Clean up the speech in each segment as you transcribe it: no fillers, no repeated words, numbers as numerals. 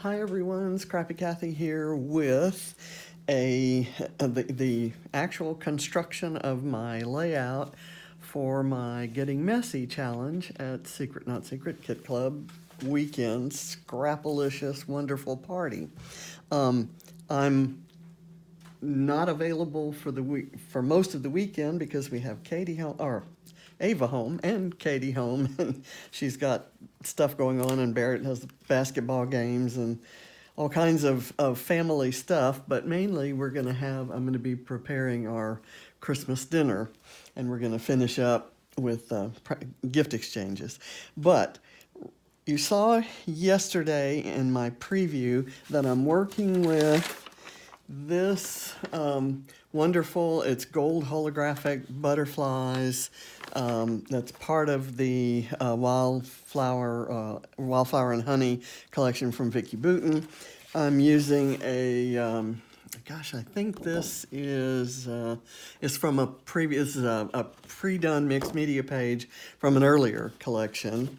Hi everyone, Scrappy Kathy here with the actual construction of my layout for my Getting Messy challenge at Secret Not Secret Kit Club weekend Scrapalicious wonderful party. I'm not available for the week for most of the weekend because we have Katie home or Ava home and Katie home, and she's got stuff going on, and Barrett has basketball games and all kinds of family stuff. But mainly, I'm going to be preparing our Christmas dinner, and we're going to finish up with gift exchanges. But you saw yesterday in my preview that I'm working with this wonderful, it's gold holographic butterflies. That's part of the Wildflower and Honey collection from Vicki Boutin. I'm using I think this is from a previous, a pre-done mixed media page from an earlier collection.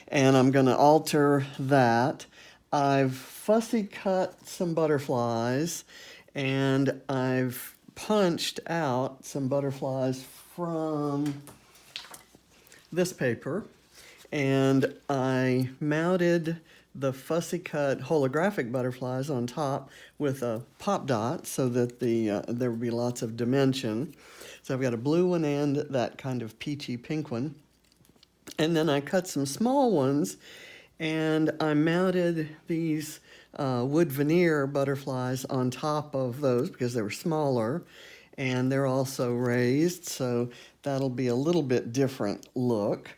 And I'm going to alter that. I've fussy cut some butterflies, and I've punched out some butterflies from this paper, and I mounted the fussy cut holographic butterflies on top with a pop dot so that there would be lots of dimension. So I've got a blue one and that kind of peachy pink one. And then I cut some small ones, and I mounted these wood veneer butterflies on top of those because they were smaller, and they're also raised, so that'll be a little bit different look.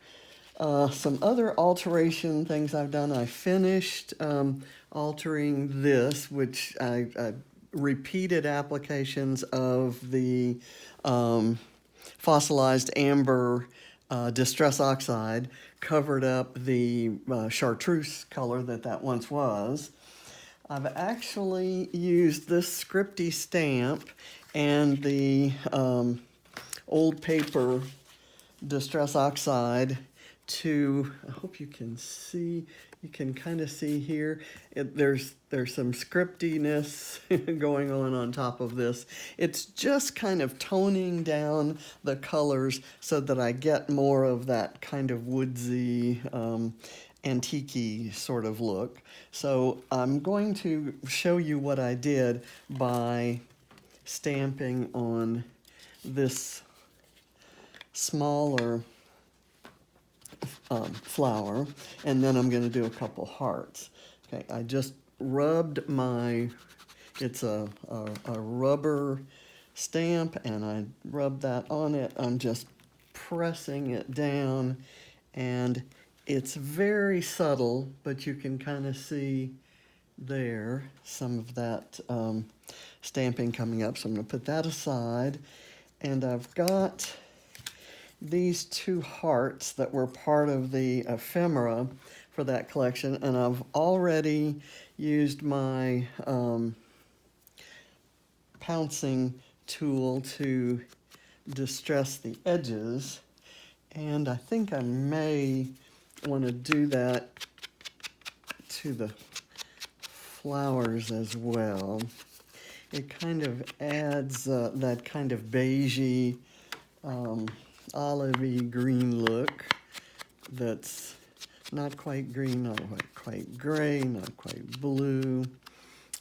Some other alteration things I've done. I finished altering this, which I repeated applications of the fossilized amber distress oxide covered up the chartreuse color that once was. I've actually used this scripty stamp and the old paper distress oxide I hope you can see, you can kind of see here, there's some scriptiness going on top of this. It's just kind of toning down the colors so that I get more of that kind of woodsy, antique-y sort of look. So I'm going to show you what I did by stamping on this smaller flower, and then I'm going to do a couple hearts. Okay, I just rubbed it's a rubber stamp, and I rubbed that on it. I'm just pressing it down, and it's very subtle, but you can kind of see there some of that stamping coming up. So I'm going to put that aside, and I've got these two hearts that were part of the ephemera for that collection, and I've already used my pouncing tool to distress the edges, and I think I may want to do that to the flowers as well. It kind of adds that kind of beigey, olivey green look that's not quite green, not quite gray, not quite blue.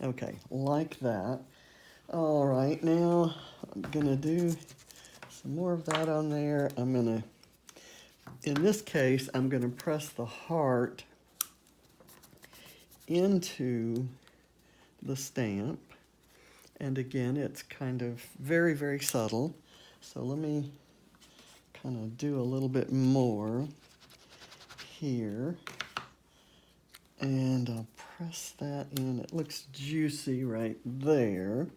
Okay, like that. All right, now I'm gonna do some more of that on there. In this case, I'm gonna press the heart into the stamp. And again, it's kind of very, very subtle. So let me kind of do a little bit more here, and I'll press that in. It looks juicy right there.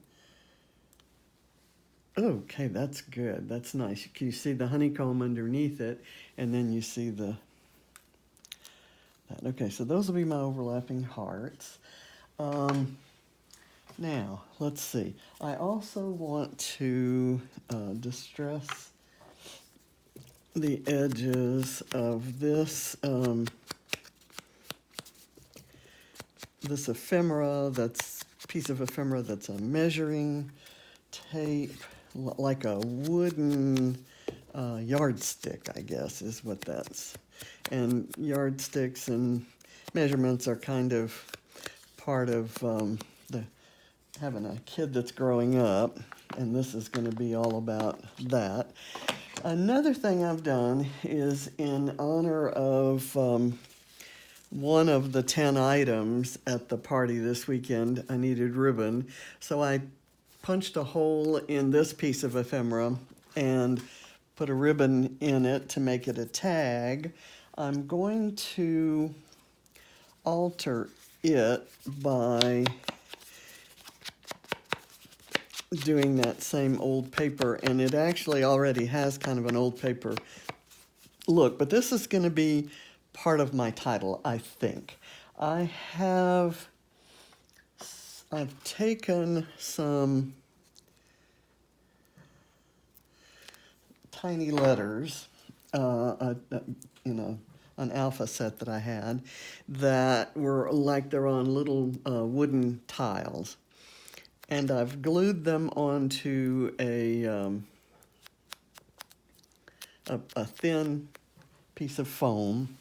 Okay, that's good. That's nice. You see the honeycomb underneath it, and then you see that. Okay, so those will be my overlapping hearts. Now, let's see. I also want to distress the edges of this this ephemera, piece of ephemera that's a measuring tape, like a wooden yardstick, I guess, is what that's. And yardsticks and measurements are kind of part of having a kid that's growing up, and this is going to be all about that. Another thing I've done is in honor of one of the 10 items at the party this weekend, I needed ribbon. So I punched a hole in this piece of ephemera and put a ribbon in it to make it a tag. I'm going to alter it by doing that same old paper, and it actually already has kind of an old paper look, but this is going to be part of my title, I think. I've taken some tiny letters, an alpha set that I had that were like they're on little wooden tiles. And I've glued them onto a thin piece of foam.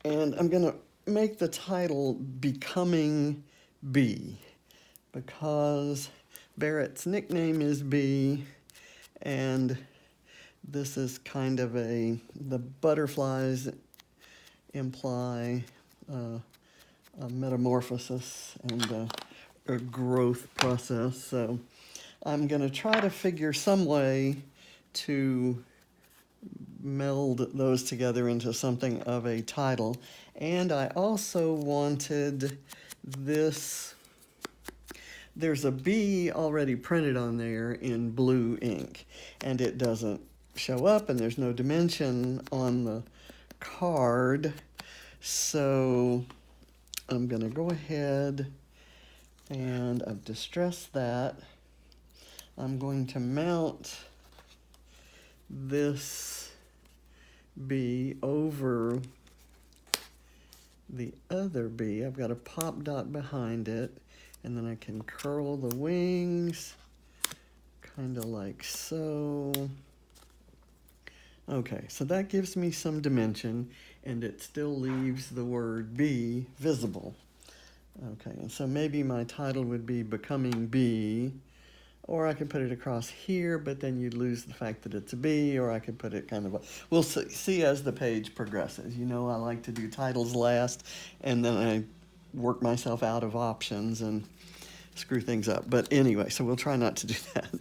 And I'm going to make the title Becoming Bee, because Barrett's nickname is Bee, and this is kind of the butterflies imply a metamorphosis and a growth process. So I'm going to try to figure some way to meld those together into something of a title. And I also wanted this. There's a bee already printed on there in blue ink, and it doesn't show up, and there's no dimension on the card. So I'm going to go ahead, and I've distressed that. I'm going to mount this bee over the other bee. I've got a pop dot behind it, and then I can curl the wings, kind of like so. Okay, so that gives me some dimension, and it still leaves the word bee visible. Okay, and so maybe my title would be Becoming Bee, or I could put it across here, but then you'd lose the fact that it's a bee, or I could put it kind of, we'll see as the page progresses. You know, I like to do titles last, and then I work myself out of options and screw things up. But anyway, so we'll try not to do that.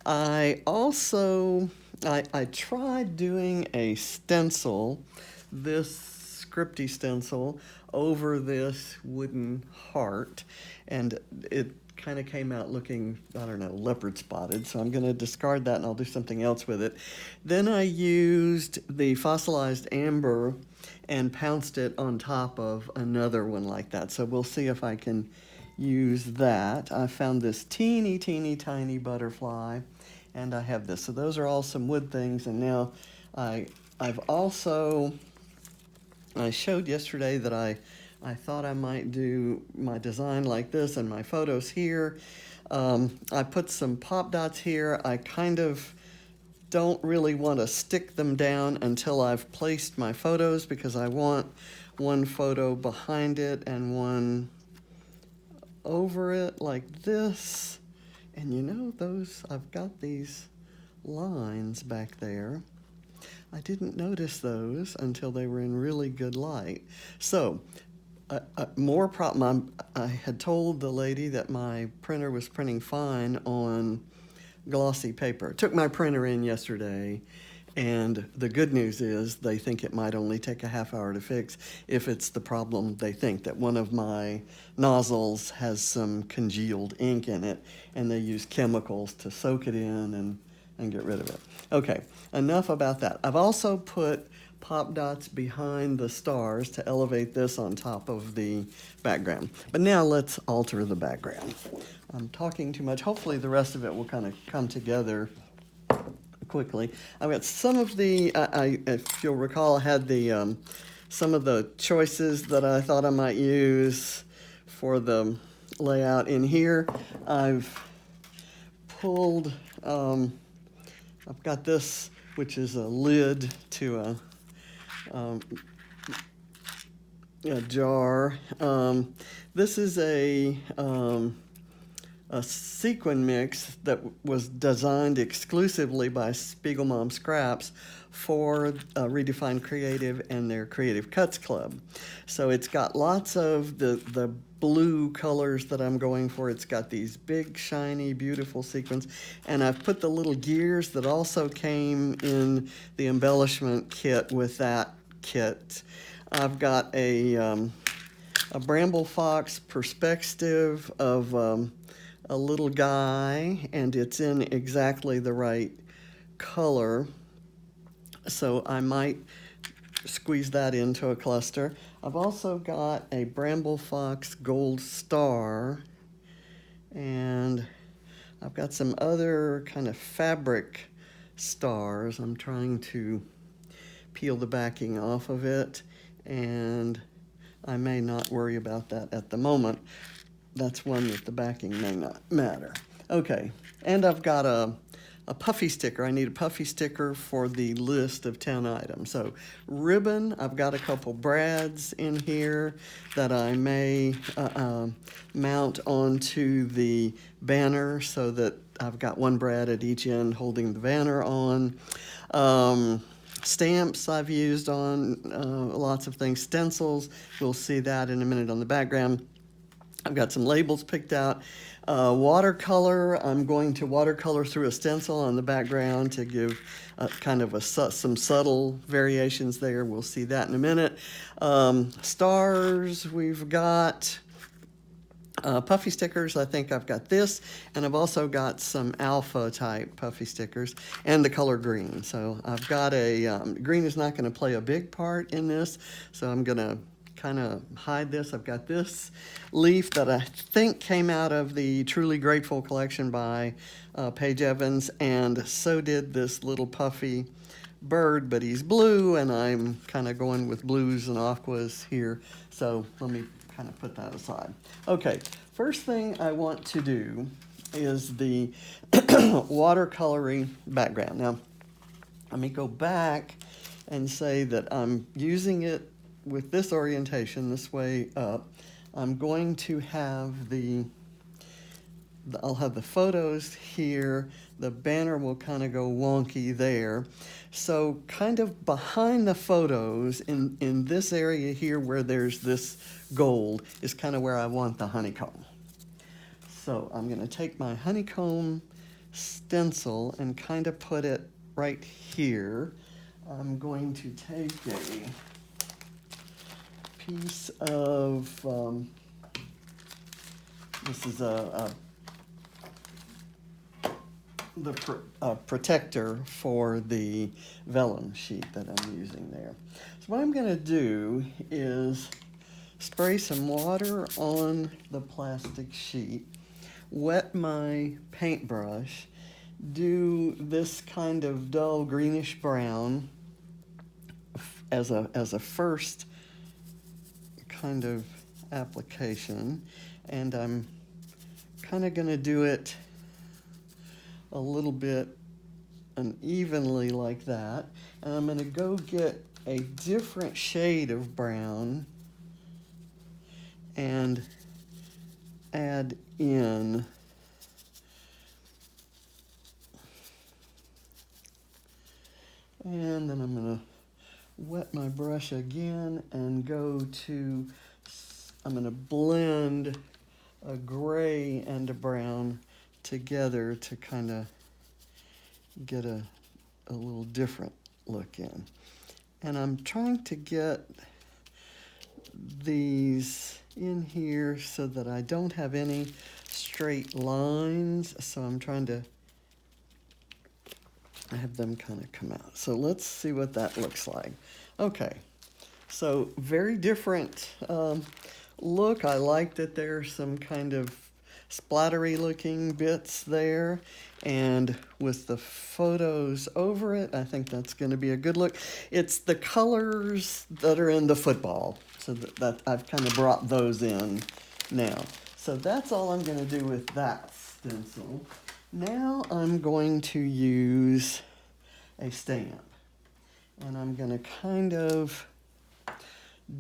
I also, I tried doing a stencil, this scripty stencil, over this wooden heart, and it kind of came out looking, I don't know, leopard spotted, so I'm going to discard that and I'll do something else with it. Then I used the fossilized amber and pounced it on top of another one like that. So we'll see if I can use that. I found this teeny, teeny, tiny butterfly, and I have this. So those are all some wood things, and now I've also, I showed yesterday that I thought I might do my design like this and my photos here. I put some pop dots here. I kind of don't really want to stick them down until I've placed my photos, because I want one photo behind it and one over it like this. And you know, I've got these lines back there. I didn't notice those until they were in really good light. So more problem. I had told the lady that my printer was printing fine on glossy paper. Took my printer in yesterday, and the good news is they think it might only take a half hour to fix if it's the problem they think, that one of my nozzles has some congealed ink in it, and they use chemicals to soak it in and get rid of it. Okay, enough about that. I've also put pop dots behind the stars to elevate this on top of the background. But now let's alter the background. I'm talking too much. Hopefully the rest of it will kind of come together quickly. I've got some of the, if you'll recall, I had the some of the choices that I thought I might use for the layout in here. I've pulled, I've got this, which is a lid to a jar. This is a sequin mix that was designed exclusively by Spiegelmom Scraps for Redefined Creative and their Creative Cuts Club. So it's got lots of the blue colors that I'm going for. It's got these big, shiny, beautiful sequins. And I've put the little gears that also came in the embellishment kit with that kit. I've got a Bramble Fox perspective of a little guy, and it's in exactly the right color. So I might squeeze that into a cluster. I've also got a Bramble Fox Gold Star, and I've got some other kind of fabric stars. I'm trying to peel the backing off of it, and I may not worry about that at the moment. That's one that the backing may not matter. Okay, and I've got a puffy sticker. I need a puffy sticker for the list of 10 items. So ribbon, I've got a couple brads in here that I may mount onto the banner so that I've got one brad at each end holding the banner on. Stamps I've used on lots of things. Stencils, we'll see that in a minute on the background. I've got some labels picked out. Watercolor, I'm going to watercolor through a stencil on the background to give kind of some subtle variations there. We'll see that in a minute. Stars, we've got puffy stickers. I think I've got this, and I've also got some alpha type puffy stickers and the color green. So I've got green is not going to play a big part in this, so I'm going to kind of hide this. I've got this leaf that I think came out of the Truly Grateful collection by Paige Evans, and so did this little puffy bird, but he's blue, and I'm kind of going with blues and aquas here, so let me kind of put that aside. Okay, first thing I want to do is the watercoloring background. Now, let me go back and say that I'm using it with this orientation, this way up. I'm going to have I'll have the photos here. The banner will kind of go wonky there. So kind of behind the photos in this area here where there's this gold is kind of where I want the honeycomb. So I'm going to take my honeycomb stencil and kind of put it right here. I'm going to take a piece of, this is the protector for the vellum sheet that I'm using there. So what I'm going to do is spray some water on the plastic sheet, wet my paintbrush, do this kind of dull greenish brown as a first kind of application, and I'm kind of going to do it a little bit unevenly like that, and I'm going to go get a different shade of brown and add in and then I'm going to wet my brush again and I'm going to blend a gray and a brown together to kind of get a little different look in. And I'm trying to get these in here so that I don't have any straight lines, so I'm trying to have them kind of come out. So let's see what that looks like. Okay, so very different look. I like that there's some kind of splattery looking bits there, and with the photos over it, I think that's going to be a good look. It's the colors that are in the football, so that I've kind of brought those in now. So that's all I'm going to do with that stencil. Now I'm going to use a stamp, and I'm going to kind of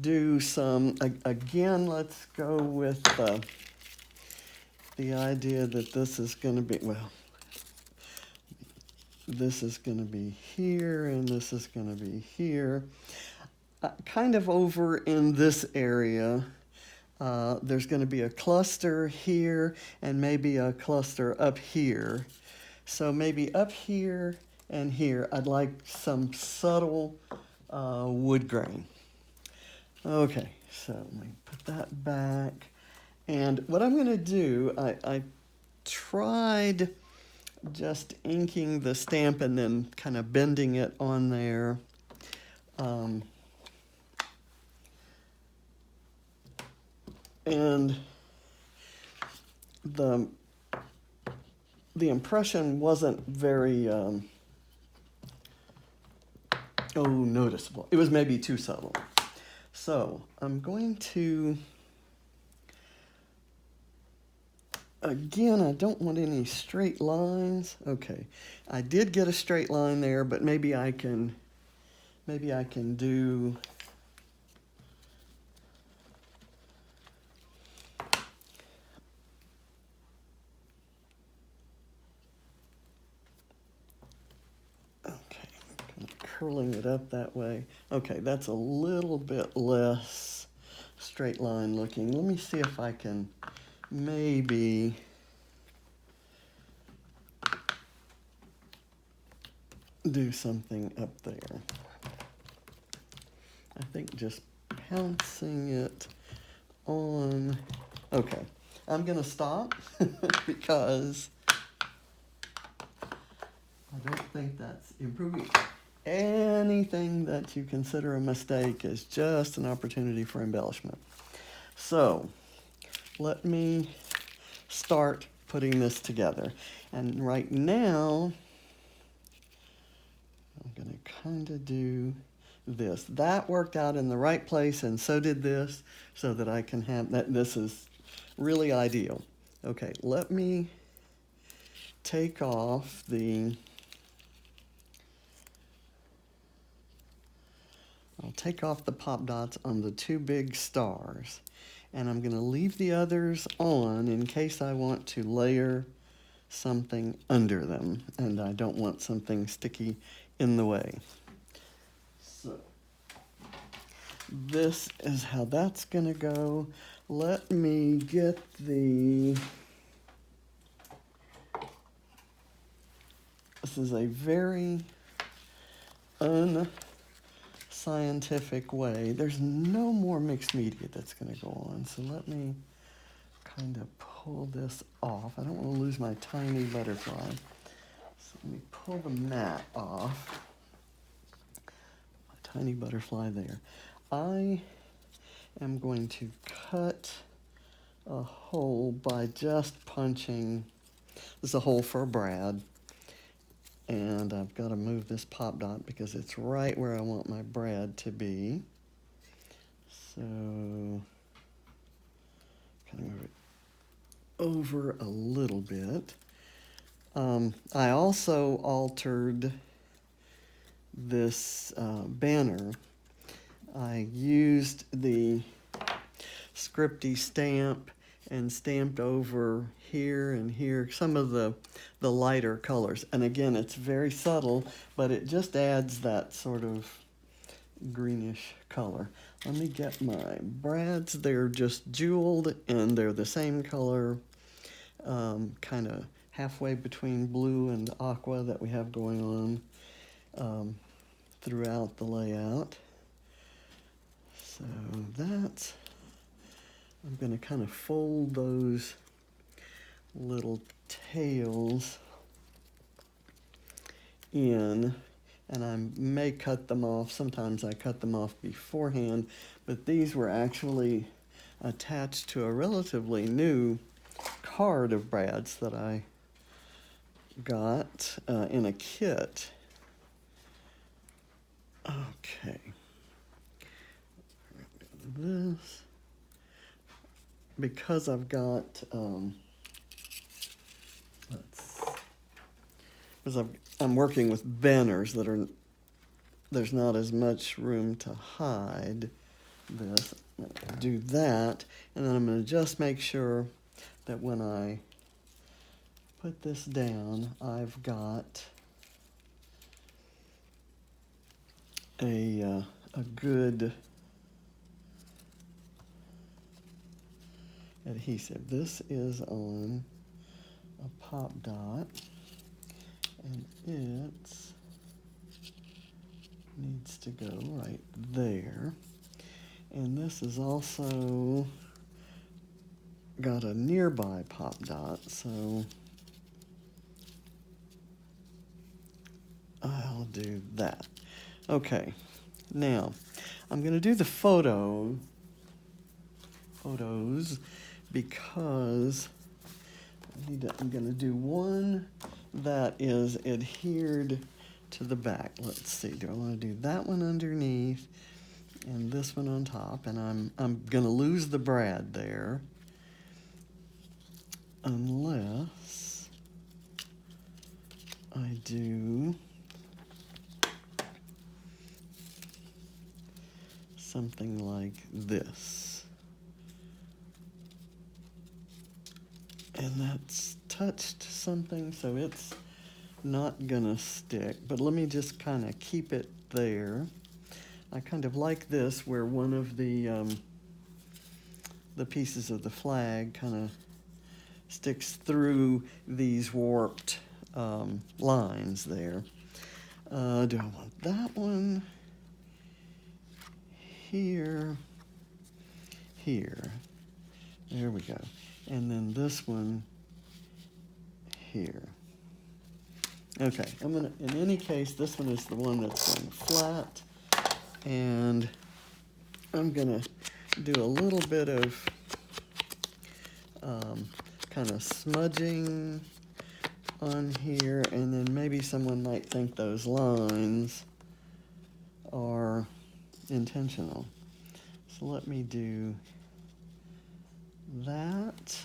do some, again, let's go with the idea that this is going to be, well, this is going to be here and this is going to be here. Kind of over in this area, there's going to be a cluster here and maybe a cluster up here. So maybe up here and here, I'd like some subtle wood grain. Okay, so let me put that back. And what I'm going to do, I tried just inking the stamp and then kind of bending it on there. And the impression wasn't very noticeable. It was maybe too subtle. So I'm going to, again, I don't want any straight lines. Okay, I did get a straight line there, but maybe I can do, curling it up that way. Okay, that's a little bit less straight line looking. Let me see if I can maybe do something up there. I think just pouncing it on. Okay, I'm gonna stop because I don't think that's improving. Anything that you consider a mistake is just an opportunity for embellishment. So let me start putting this together. And right now, I'm going to kind of do this. That worked out in the right place, and so did this, so that I can have that. This is really ideal. Okay, let me take off the, I'll take off the pop dots on the two big stars, and I'm going to leave the others on in case I want to layer something under them, and I don't want something sticky in the way. So this is how that's going to go. Let me get the, this is a very unscientific way. There's no more mixed media that's going to go on, so let me kind of pull this off. I don't want to lose my tiny butterfly. So let me pull the mat off. My tiny butterfly there. I am going to cut a hole by just punching. This is a hole for Brad. And I've got to move this pop dot because it's right where I want my Brad to be. So, kind of move it over a little bit. I also altered this banner. I used the Scripty stamp and stamped over here and here some of the lighter colors. And again, it's very subtle, but it just adds that sort of greenish color. Let me get my Brads. They're just jeweled and they're the same color, kind of halfway between blue and aqua that we have going on throughout the layout. So that's, I'm going to kind of fold those little tails in, and I may cut them off. Sometimes I cut them off beforehand, but these were actually attached to a relatively new card of brads that I got in a kit. Okay. This, because I've got, I'm working with banners that are, there's not as much room to hide this. I'm gonna do that, and then I'm gonna just make sure that when I put this down, I've got a good adhesive. This is on a pop dot, and it needs to go right there. And this is also got a nearby pop dot, so I'll do that. Okay, now I'm going to do the photos because I'm going to do one that is adhered to the back. Let's see, do I want to do that one underneath and this one on top? And I'm going to lose the brad there unless I do something like this. And that's touched something, so it's not gonna stick, but let me just kind of keep it there. I kind of like this where one of the pieces of the flag kind of sticks through these warped lines there. Do I want that one? Here. There we go. And then this one here. Okay, in any case, this one is the one that's going flat. And I'm gonna do a little bit of kind of smudging on here, and then maybe someone might think those lines are intentional. So let me do that.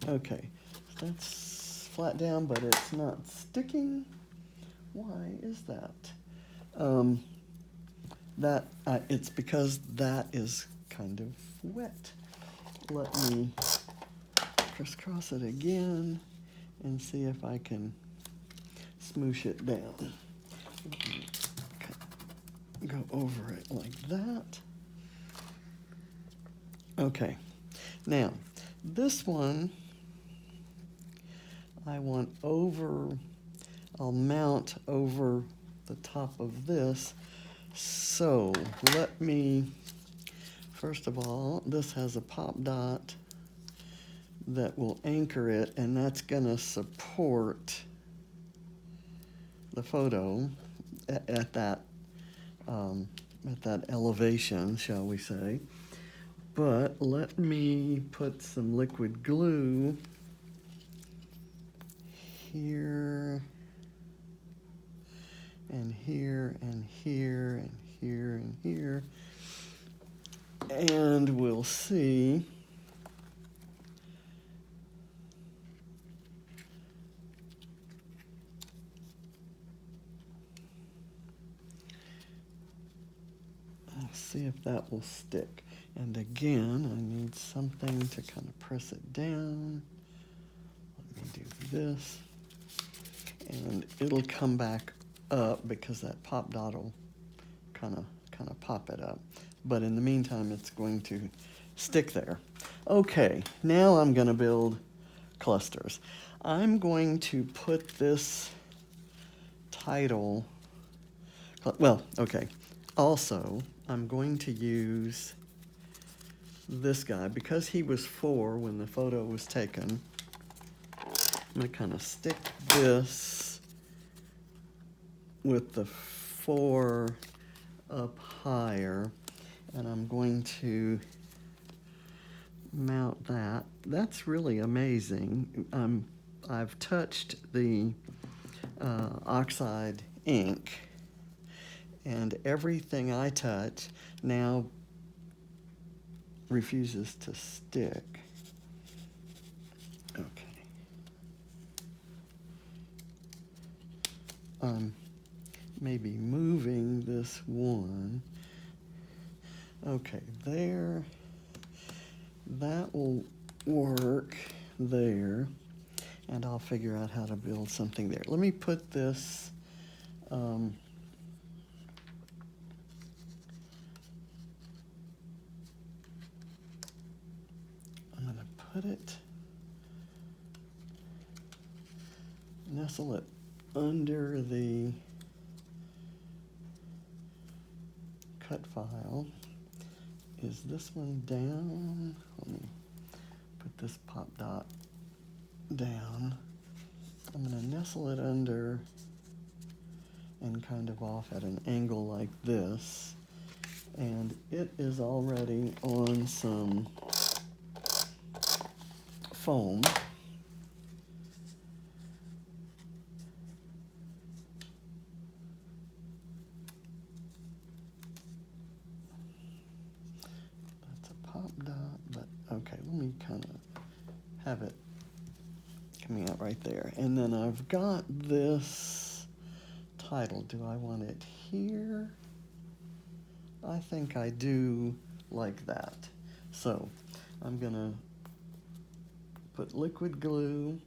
Okay, that's flat down, but it's not sticking. Why is that? It's because that is kind of wet. Let me crisscross it again and see if I can smoosh it down. Go over it like that. Okay, now this one I want I'll mount over the top of this. So let me, first of all, this has a pop dot that will anchor it, and that's gonna support the photo at that elevation, shall we say. But let me put some liquid glue here and here and here and here and here, and we'll see if that will stick. And again, I need something to kind of press it down. Let me do this. And it'll come back up because that pop dot will kind of pop it up. But in the meantime, it's going to stick there. Okay, now I'm going to build clusters. I'm going to put this title, well, okay. Also, I'm going to use this guy because he was 4 when the photo was taken. I'm going to kind of stick this with the 4 up higher, and I'm going to mount that. That's really amazing. I've touched the oxide ink, and everything I touch now refuses to stick. Okay. Maybe moving this one. Okay, there. That will work there. And I'll figure out how to build something there. Let me put this, I'm going to put it, nestle it under the cut file. Is this one down? Let me put this pop dot down. I'm going to nestle it under and kind of off at an angle like this. And it is already on some foam. That's a pop dot, but okay, let me kind of have it coming out right there. And then I've got this title. Do I want it here? I think I do like that. So I'm gonna put liquid glue.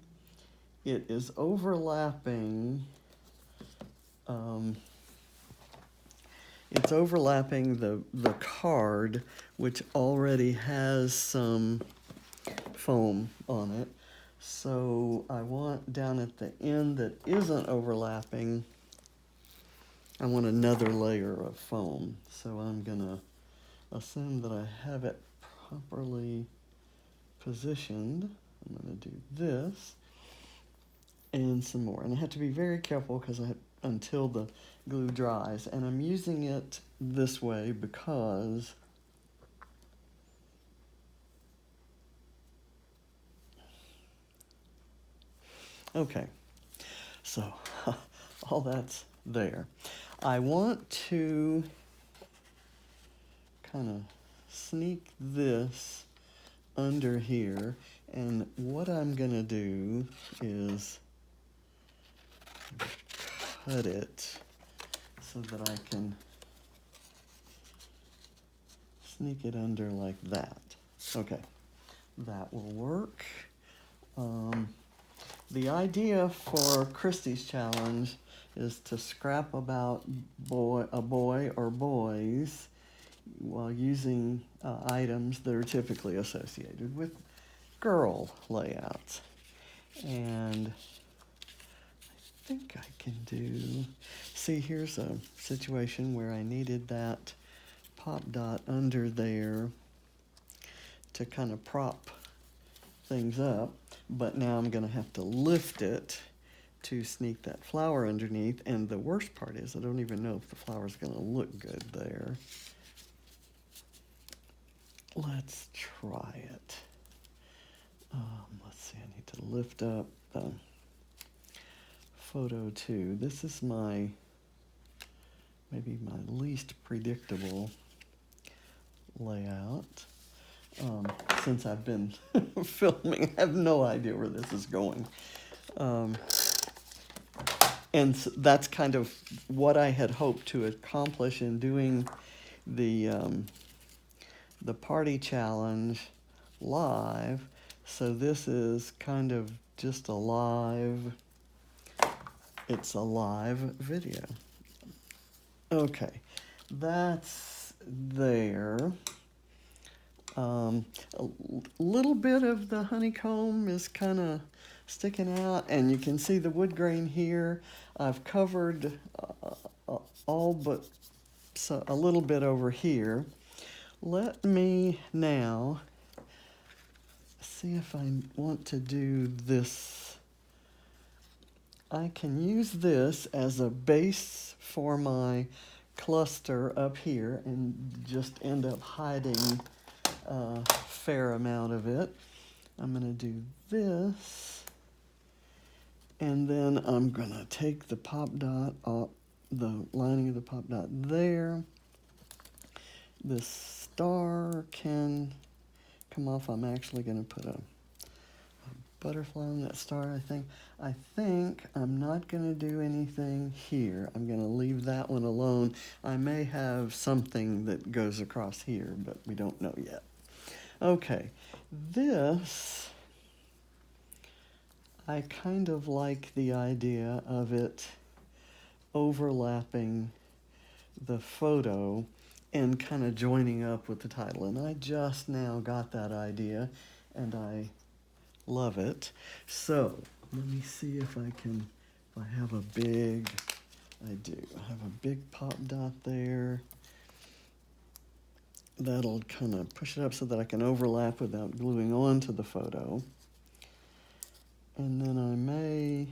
It is overlapping. It's overlapping the card, which already has some foam on it. So I want down at the end that isn't overlapping, I want another layer of foam. So I'm gonna assume that I have it properly positioned. I'm gonna do this and some more. And I have to be very careful because until the glue dries. And I'm using it this way because okay, so all that's there. I want to kind of sneak this under here, and what I'm gonna do is cut it so that I can sneak it under like that. Okay, that will work. The idea for Christie's challenge is to scrap about a boy or boys while using items that are typically associated with girl layouts. And I think I can do, see, here's a situation where I needed that pop dot under there to kind of prop things up, but now I'm going to have to lift it to sneak that flower underneath, and the worst part is I don't even know if the flower's going to look good there. Let's try it. Let's see, I need to lift up the photo 2. This is maybe my least predictable layout. Since I've been filming, I have no idea where this is going. And so that's kind of what I had hoped to accomplish in doing the party challenge live. So this is kind of just a live, it's a live video. Okay, that's there. A little bit of the honeycomb is kind of sticking out, and you can see the wood grain here. I've covered all but a little bit over here. Let me now see if I want to do this. I can use this as a base for my cluster up here and just end up hiding a fair amount of it. I'm going to do this, and then I'm going to take the pop dot off, the lining of the pop dot there. This star can come off. I'm actually going to put a butterfly on that star, I think. I think I'm not going to do anything here. I'm going to leave that one alone. I may have something that goes across here, but we don't know yet. Okay, this, I kind of like the idea of it overlapping the photo and kind of joining up with the title. And I just now got that idea, and I love it. So let me see if I have a big, I do. I have a big pop dot there. That'll kind of push it up so that I can overlap without gluing onto the photo. And then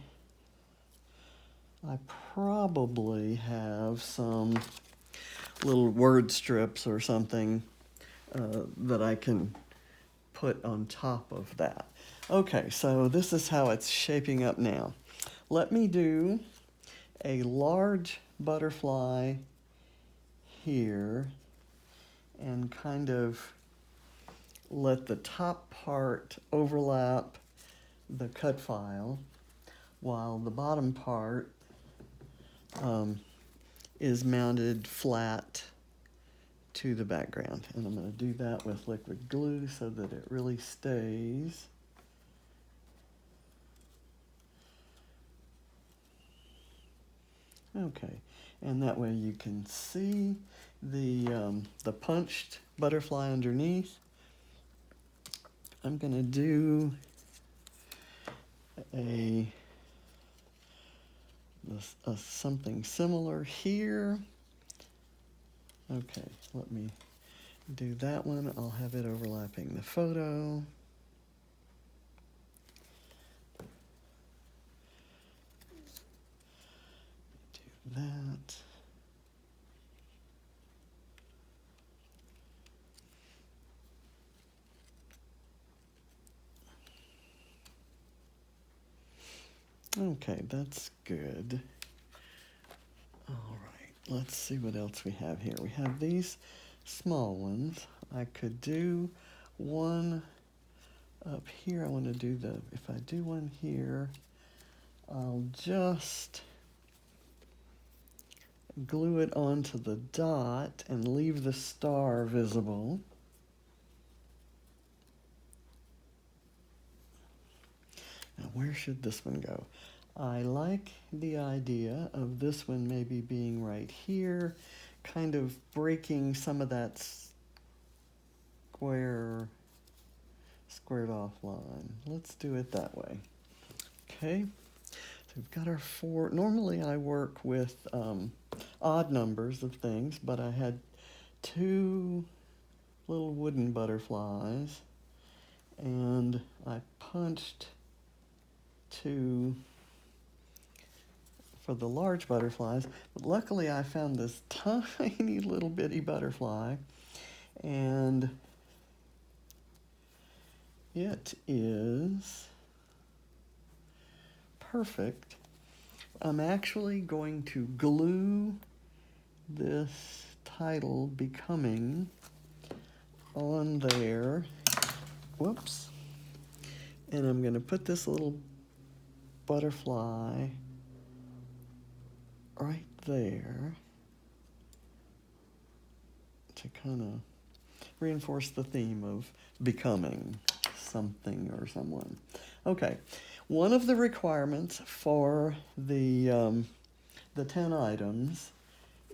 I probably have some little word strips or something that I can put on top of that. Okay, so this is how it's shaping up now. Let me do a large butterfly here and kind of let the top part overlap the cut file while the bottom part is mounted flat to the background. And I'm going to do that with liquid glue so that it really stays. Okay, and that way you can see the punched butterfly underneath. I'm going to do something similar here. Okay, let me do that one. I'll have it overlapping the photo. Do that. Okay, that's good. All right, let's see what else we have here. We have these small ones. I could do one up here. I want to do if I do one here, I'll just glue it onto the dot and leave the star visible. Now, where should this one go? I like the idea of this one maybe being right here, kind of breaking some of that squared off line. Let's do it that way. Okay, so we've got our 4. Normally I work with odd numbers of things, but I had 2 little wooden butterflies, and I punched 2 for the large butterflies. But luckily I found this tiny little bitty butterfly, and it is perfect. I'm actually going to glue this title "Becoming" on there. Whoops. And I'm going to put this little butterfly right there to kind of reinforce the theme of becoming something or someone. Okay, one of the requirements for the 10 items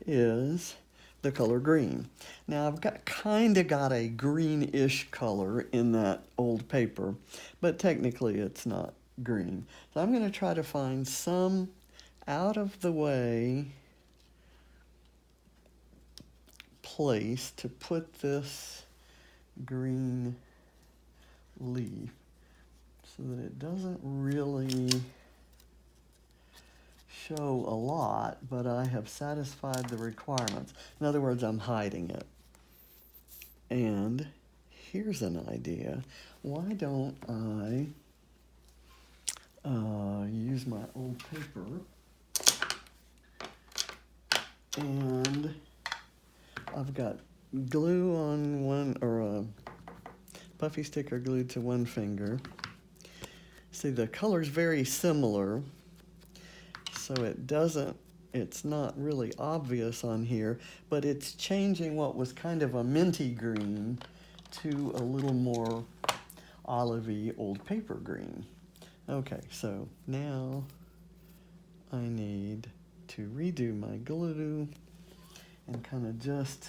is the color green. Now I've kind of got a greenish color in that old paper, but technically it's not green. So I'm going to try to find some out of the way place to put this green leaf so that it doesn't really show a lot, but I have satisfied the requirements. In other words, I'm hiding it. And here's an idea. Why don't I use my old paper and I've got glue on one, or a puffy sticker glued to one finger. See, the color's very similar, so it's not really obvious on here, but it's changing what was kind of a minty green to a little more olivey old paper green. Okay, so now I need to redo my glue and kind of just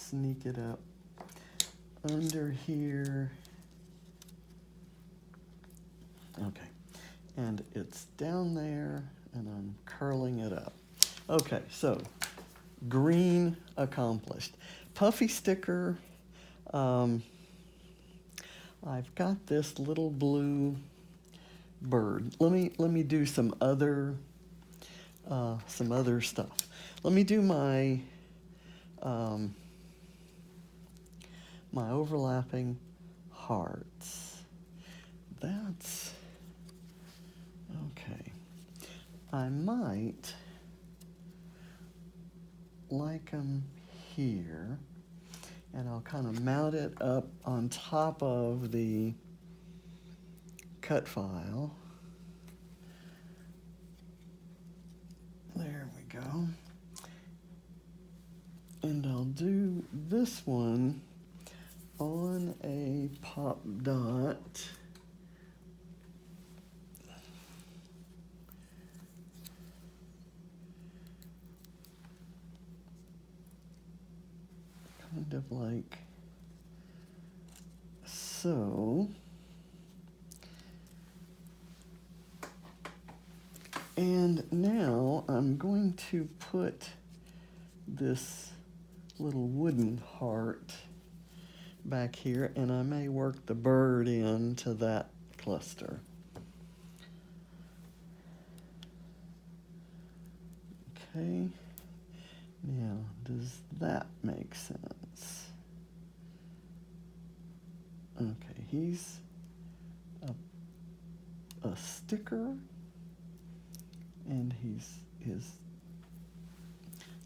sneak it up under here. Okay, and it's down there, and I'm curling it up. Okay, so green accomplished. Puffy sticker, I've got this little blue bird. Let me do some other stuff. Let me do my my overlapping hearts. That's okay. I might like them here, and I'll kind of mount it up on top of the cut file. There we go. And I'll do this one on a pop dot. Kind of like so. And now I'm going to put this little wooden heart back here, and I may work the bird into that cluster. Okay, now does that make sense? Okay, he's a sticker, and his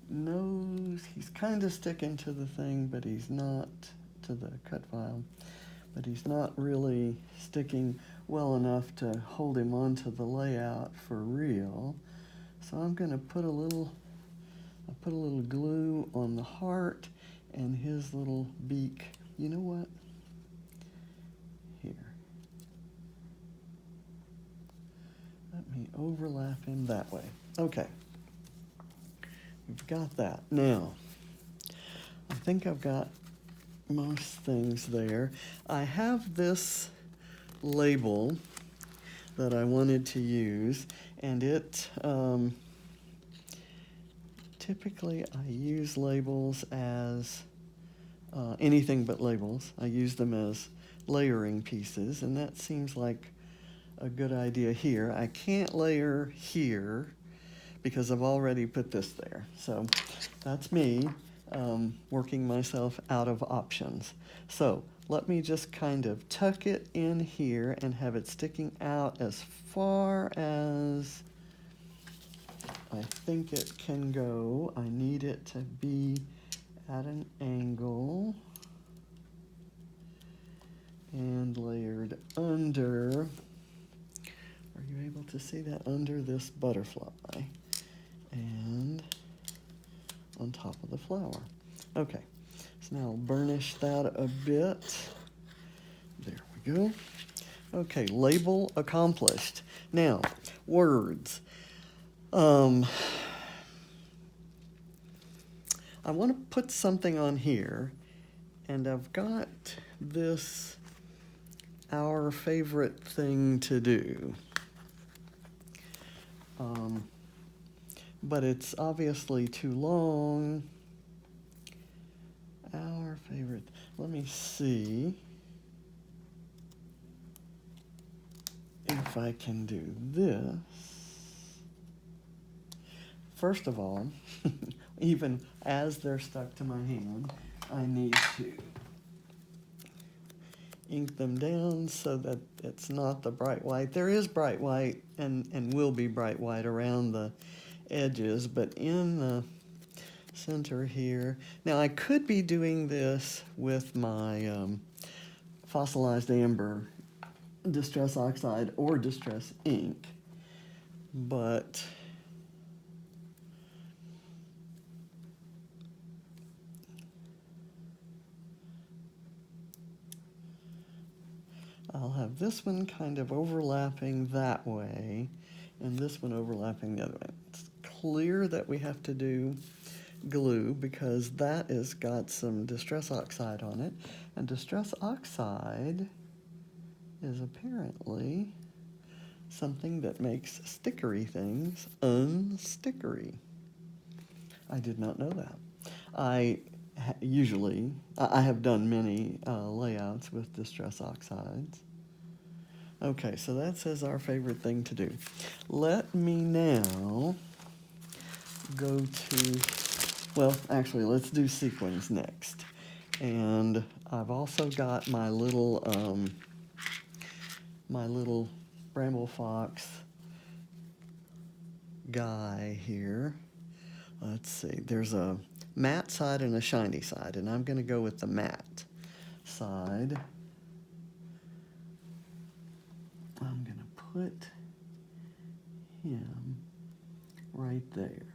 nose, he's kind of sticking to the thing, but he's not, to the cut file, but he's not really sticking well enough to hold him onto the layout for real. So I'm going to put a little glue on the heart and his little beak. You know what? Here. Let me overlap him that way. Okay. We've got that. Now, I think I've got most things there. I have this label that I wanted to use, and it typically I use labels as anything but labels. I use them as layering pieces, and that seems like a good idea here. I can't layer here because I've already put this there. So that's me working myself out of options. So let me just kind of tuck it in here and have it sticking out as far as I think it can go. I need it to be at an angle and layered under. Are you able to see that? Under this butterfly and on top of the flower. Okay, so now I'll burnish that a bit. There we go. Okay, label accomplished. Now, words. I want to put something on here, and I've got this our favorite thing to do. But it's obviously too long. Our favorite. Let me see if I can do this. First of all, even as they're stuck to my hand, I need to ink them down so that it's not the bright white. There is bright white and will be bright white around the edges, but in the center here. Now I could be doing this with my fossilized amber distress oxide or distress ink, but I'll have this one kind of overlapping that way and this one overlapping the other way. It's clear that we have to do glue because that has got some distress oxide on it, and distress oxide is apparently something that makes stickery things unstickery. I did not know that. I have done many layouts with distress oxides. Okay, so that says our favorite thing to do. Let me now go to, well, actually, let's do sequins next. And I've also got my little Bramble Fox guy here. Let's see, there's a matte side and a shiny side, and I'm going to go with the matte side. I'm going to put him right there.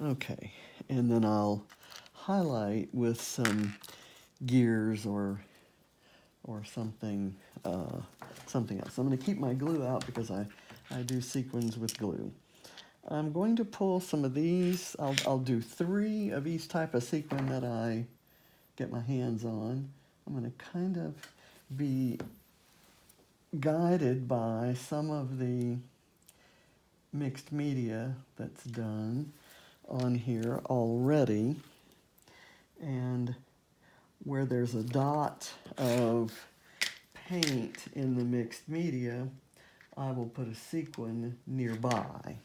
Okay, and then I'll highlight with some gears or something something else. I'm going to keep my glue out because I do sequins with glue. I'm going to pull some of these. I'll do 3 of each type of sequin that I get my hands on. I'm going to kind of be guided by some of the mixed media that's done on here already. And where there's a dot of paint in the mixed media, I will put a sequin nearby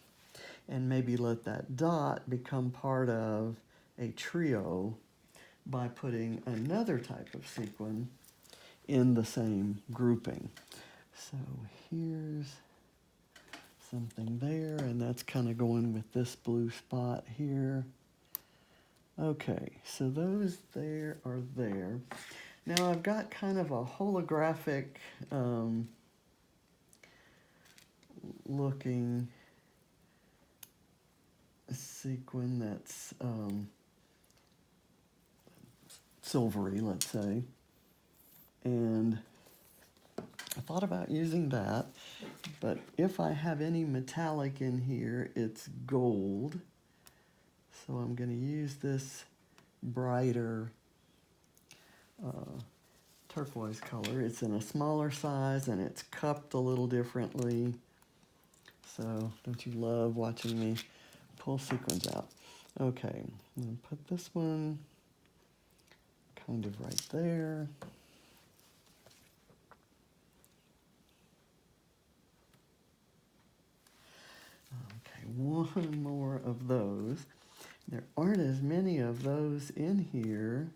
and maybe let that dot become part of a trio by putting another type of sequin in the same grouping. So here's something there, and that's kind of going with this blue spot here. Okay, so those there are there. Now I've got kind of a holographic looking sequin that's silvery, let's say. And I thought about using that, but if I have any metallic in here, it's gold. So I'm going to use this brighter turquoise color. It's in a smaller size and it's cupped a little differently. So don't you love watching me pull sequins out? Okay, I'm going to put this one kind of right there. Okay, one more of those. There aren't as many of those in here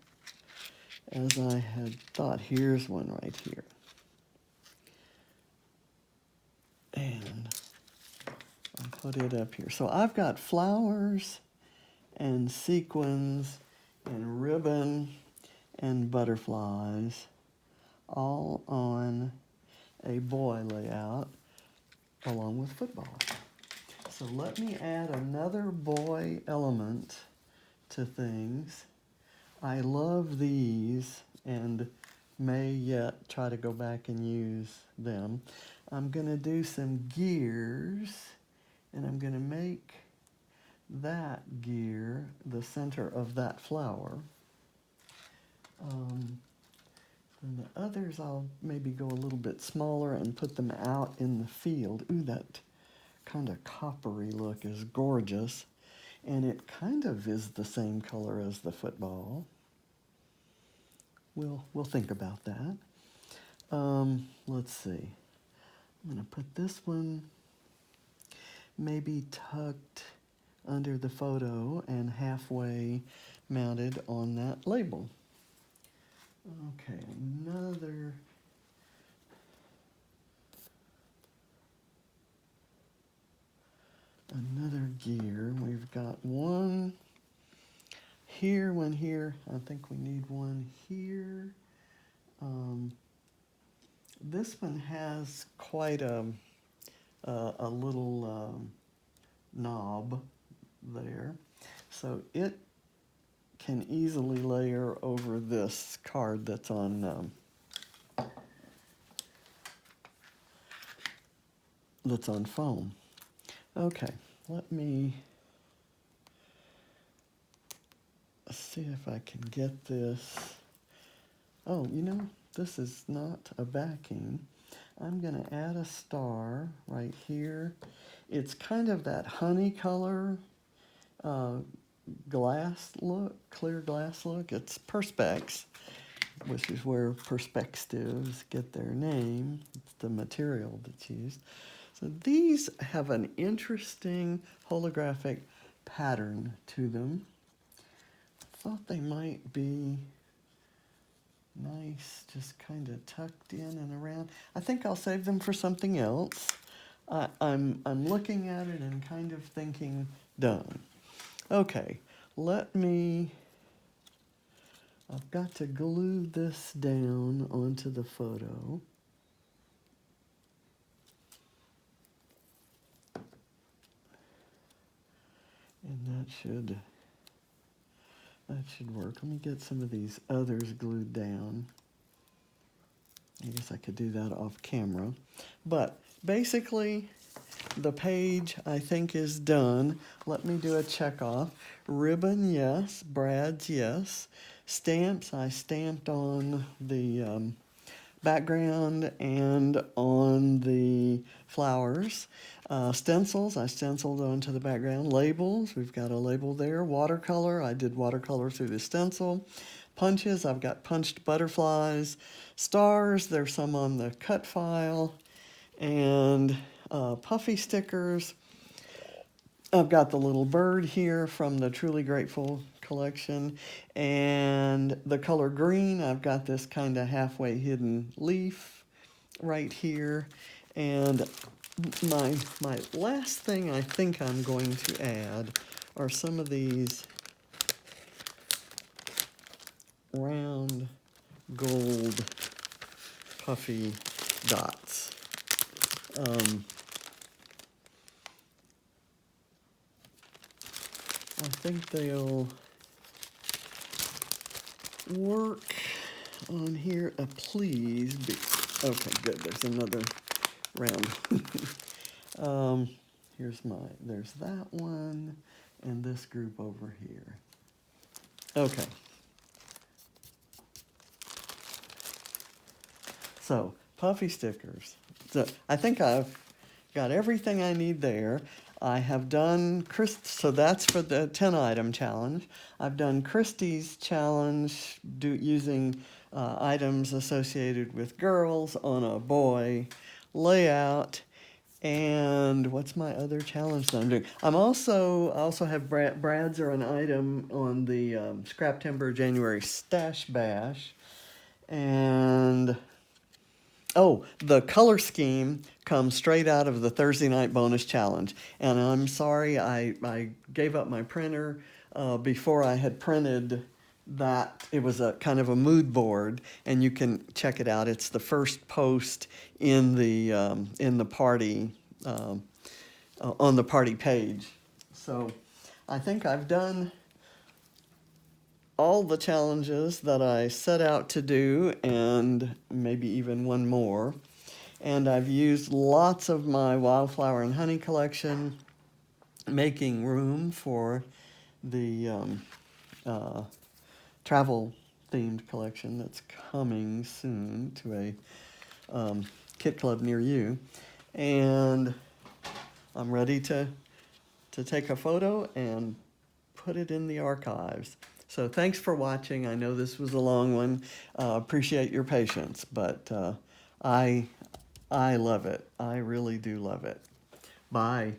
as I had thought. Here's one right here. And I'll put it up here. So I've got flowers and sequins and ribbon and butterflies all on a boy layout along with football. So let me add another boy element to things. I love these and may yet try to go back and use them. I'm going to do some gears, and I'm going to make that gear the center of that flower. And the others I'll maybe go a little bit smaller and put them out in the field. Ooh, that kind of coppery look is gorgeous. And it kind of is the same color as the football. We'll think about that. Let's see. I'm going to put this one maybe tucked under the photo and halfway mounted on that label. Okay, another gear. We've got one here, one here. I think we need one here. This one has quite a little knob there, so it can easily layer over this card that's on foam. Okay, let me see if I can get this. Oh, you know, this is not a backing. I'm going to add a star right here. It's kind of that honey color glass look, clear glass look. It's Perspex, which is where perspectives get their name. It's the material that's used. So these have an interesting holographic pattern to them. Thought they might be nice, just kind of tucked in and around. I think I'll save them for something else. I'm looking at it and kind of thinking, done. Okay, I've got to glue this down onto the photo. And that should work. Let me get some of these others glued down. I guess I could do that off camera. But basically, the page I think is done. Let me do a check off. Ribbon, yes. Brad's, yes. Stamps, I stamped on the background and on the flowers. Stencils, I stenciled onto the background. Labels, we've got a label there. Watercolor, I did watercolor through the stencil. Punches, I've got punched butterflies. Stars, there's some on the cut file. And puffy stickers. I've got the little bird here from the Truly Grateful collection. And the color green, I've got this kind of halfway hidden leaf right here. And my last thing I think I'm going to add are some of these round gold puffy dots. I think they'll work on here a please. Okay, good. There's another round. There's that one and this group over here. Okay. So, puffy stickers. So I think I've got everything I need there. I have done, so that's for the 10-item challenge. I've done Christie's challenge using items associated with girls on a boy layout. And what's my other challenge that I'm doing? I also have Brad's are an item on the Scraptember January Stash Bash. And oh, the color scheme comes straight out of the Thursday night bonus challenge. And I'm sorry, I gave up my printer before I had printed that. It was a kind of a mood board, and you can check it out. It's the first post in the party, on the party page. So I think I've done all the challenges that I set out to do, and maybe even one more. And I've used lots of my wildflower and honey collection, making room for the travel themed collection that's coming soon to a kit club near you. And I'm ready to take a photo and put it in the archives. So thanks for watching. I know this was a long one. Appreciate your patience, but I love it. I really do love it. Bye.